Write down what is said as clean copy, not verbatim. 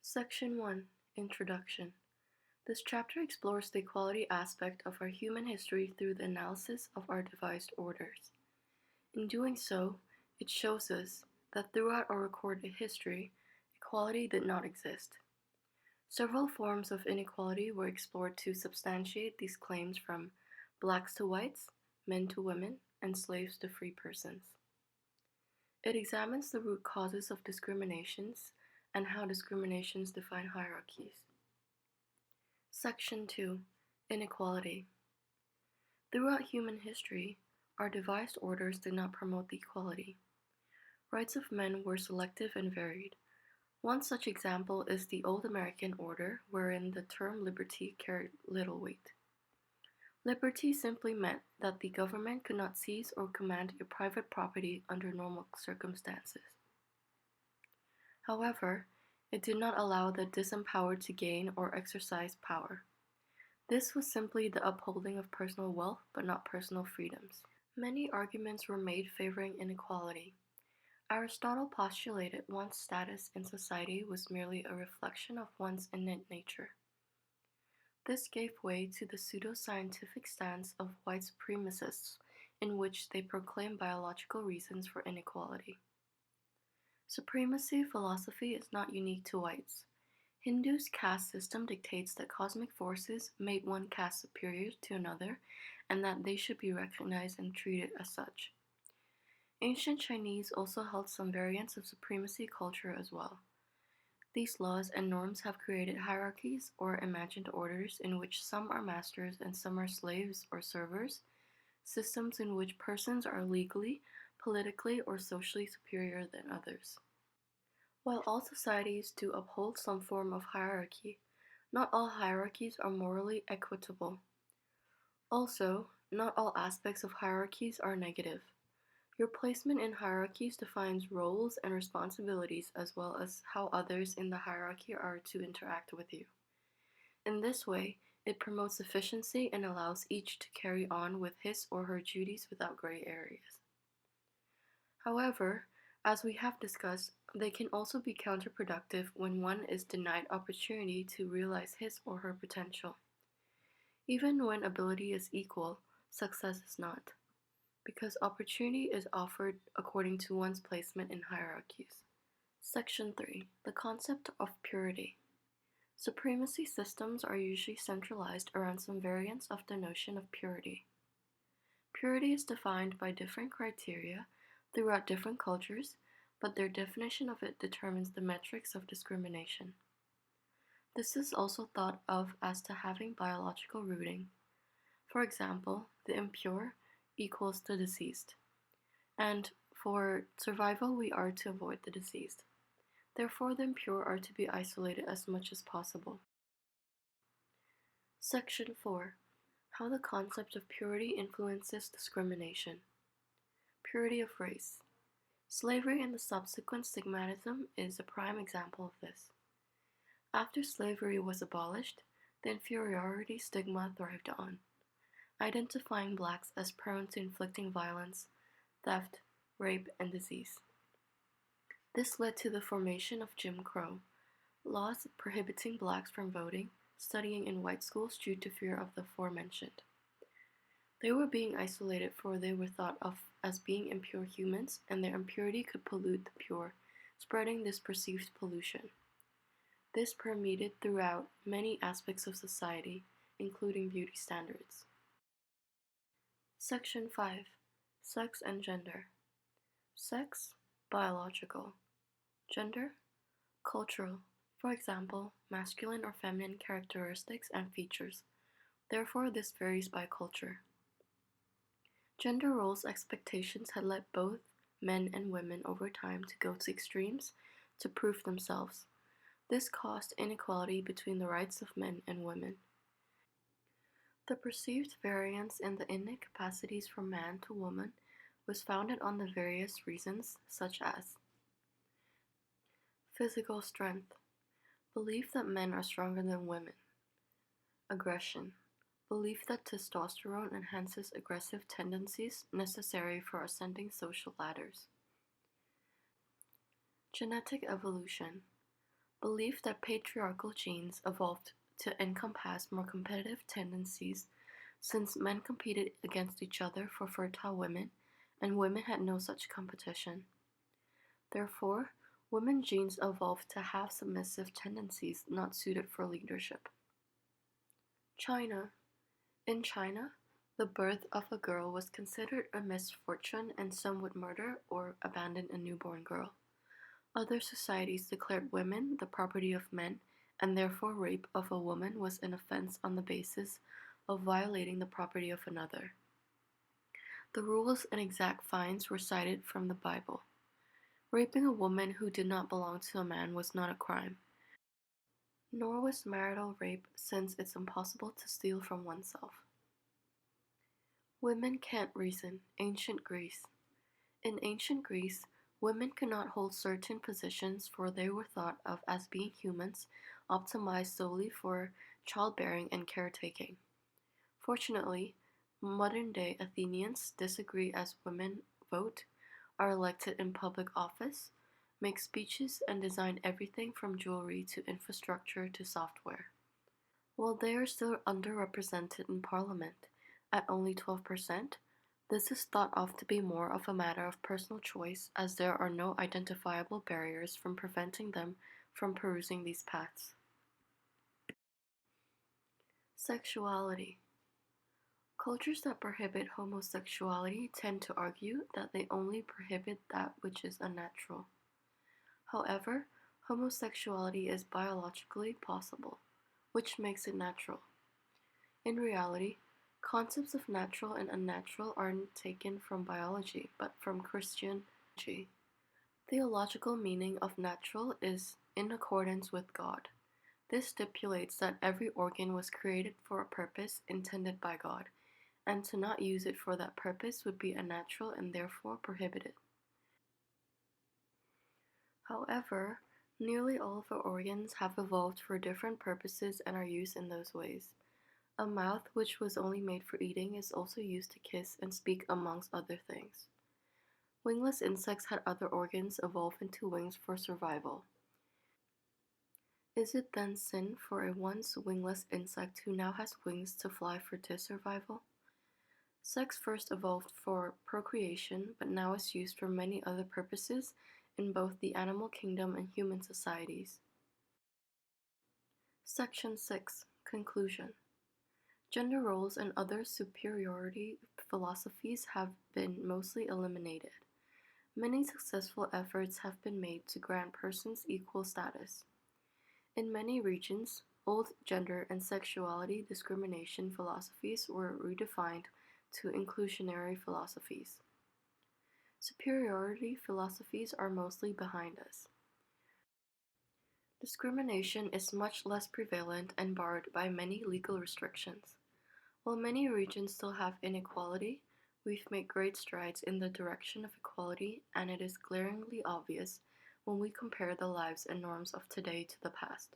Section 1 Introduction. This chapter explores the equality aspect of our human history through the analysis of our devised orders. In doing so, it shows us that throughout our recorded history, equality did not exist. Several forms of inequality were explored to substantiate these claims, from blacks to whites, men to women, and slaves to free persons. It examines the root causes of discriminations and how discriminations define hierarchies. Section 2 Inequality. Throughout human history, our devised orders did not promote the equality. Rights of men were selective and varied. One such example is the old American order, wherein the term liberty carried little weight. Liberty simply meant that the government could not seize or command your private property under normal circumstances. However, it did not allow the disempowered to gain or exercise power. This was simply the upholding of personal wealth, but not personal freedoms. Many arguments were made favoring inequality. Aristotle postulated one's status in society was merely a reflection of one's innate nature. This gave way to the pseudo-scientific stance of white supremacists, in which they proclaim biological reasons for inequality. Supremacy philosophy is not unique to whites. Hindus' caste system dictates that cosmic forces made one caste superior to another, and that they should be recognized and treated as such. Ancient Chinese also held some variants of supremacy culture as well. These laws and norms have created hierarchies or imagined orders in which some are masters and some are slaves or servers, systems in which persons are legally, politically, or socially superior than others. While all societies do uphold some form of hierarchy, not all hierarchies are morally equitable. Also, not all aspects of hierarchies are negative. Your placement in hierarchies defines roles and responsibilities, as well as how others in the hierarchy are to interact with you. In this way, it promotes efficiency and allows each to carry on with his or her duties without gray areas. However, as we have discussed, they can also be counterproductive when one is denied opportunity to realize his or her potential. Even when ability is equal, success is not, because opportunity is offered according to one's placement in hierarchies. Section 3. The concept of purity. Supremacy systems are usually centralized around some variants of the notion of purity. Purity is defined by different criteria throughout different cultures, but their definition of it determines the metrics of discrimination. This is also thought of as to having biological rooting. For example, the impure equals the deceased, and for survival we are to avoid the deceased. Therefore, the impure are to be isolated as much as possible. Section 4. How the concept of purity influences discrimination. Purity of race. Slavery and the subsequent stigmatism is a prime example of this. After slavery was abolished, the inferiority stigma thrived on, identifying blacks as prone to inflicting violence, theft, rape, and disease. This led to the formation of Jim Crow, laws prohibiting blacks from voting, studying in white schools due to fear of the aforementioned. They were being isolated, for they were thought of as being impure humans, and their impurity could pollute the pure, spreading this perceived pollution. This permeated throughout many aspects of society, including beauty standards. Section 5. Sex and gender. Sex, biological. Gender, cultural. For example, masculine or feminine characteristics and features. Therefore, this varies by culture. Gender roles expectations had led both men and women over time to go to extremes to prove themselves. This caused inequality between the rights of men and women. The perceived variance in the innate capacities from man to woman was founded on the various reasons, such as physical strength, belief that men are stronger than women, aggression, belief that testosterone enhances aggressive tendencies necessary for ascending social ladders. Genetic evolution, Belief that patriarchal genes evolved to encompass more competitive tendencies since men competed against each other for fertile women and women had no such competition. Therefore, women genes evolved to have submissive tendencies not suited for leadership. China. In China, the birth of a girl was considered a misfortune and some would murder or abandon a newborn girl. Other societies declared women the property of men, and therefore rape of a woman was an offense on the basis of violating the property of another. The rules and exact fines were cited from the Bible. Raping a woman who did not belong to a man was not a crime, nor was marital rape since it's impossible to steal from oneself. Women can't reason. Ancient Greece. In ancient Greece, women could not hold certain positions for they were thought of as being humans, optimized solely for childbearing and caretaking. Fortunately, modern-day Athenians disagree as women vote, are elected in public office, make speeches, and design everything from jewelry to infrastructure to software. While they are still underrepresented in parliament, at only 12%, this is thought of to be more of a matter of personal choice as there are no identifiable barriers from preventing them from perusing these paths. Sexuality. Cultures that prohibit homosexuality tend to argue that they only prohibit that which is unnatural. However, homosexuality is biologically possible, which makes it natural. In reality, concepts of natural and unnatural aren't taken from biology, but from Christianity. Theological meaning of natural is in accordance with God. This stipulates that every organ was created for a purpose intended by God, and to not use it for that purpose would be unnatural and therefore prohibited. However, nearly all of our organs have evolved for different purposes and are used in those ways. A mouth which was only made for eating is also used to kiss and speak amongst other things. Wingless insects had other organs evolve into wings for survival. Is it then sin for a once wingless insect who now has wings to fly for his survival? Sex first evolved for procreation, but now is used for many other purposes in both the animal kingdom and human societies. Section 6. Conclusion. Gender roles and other superiority philosophies have been mostly eliminated. Many successful efforts have been made to grant persons equal status. In many regions, old gender and sexuality discrimination philosophies were redefined to inclusionary philosophies. Superiority philosophies are mostly behind us. Discrimination is much less prevalent and barred by many legal restrictions. While many regions still have inequality, we've made great strides in the direction of equality, and it is glaringly obvious when we compare the lives and norms of today to the past.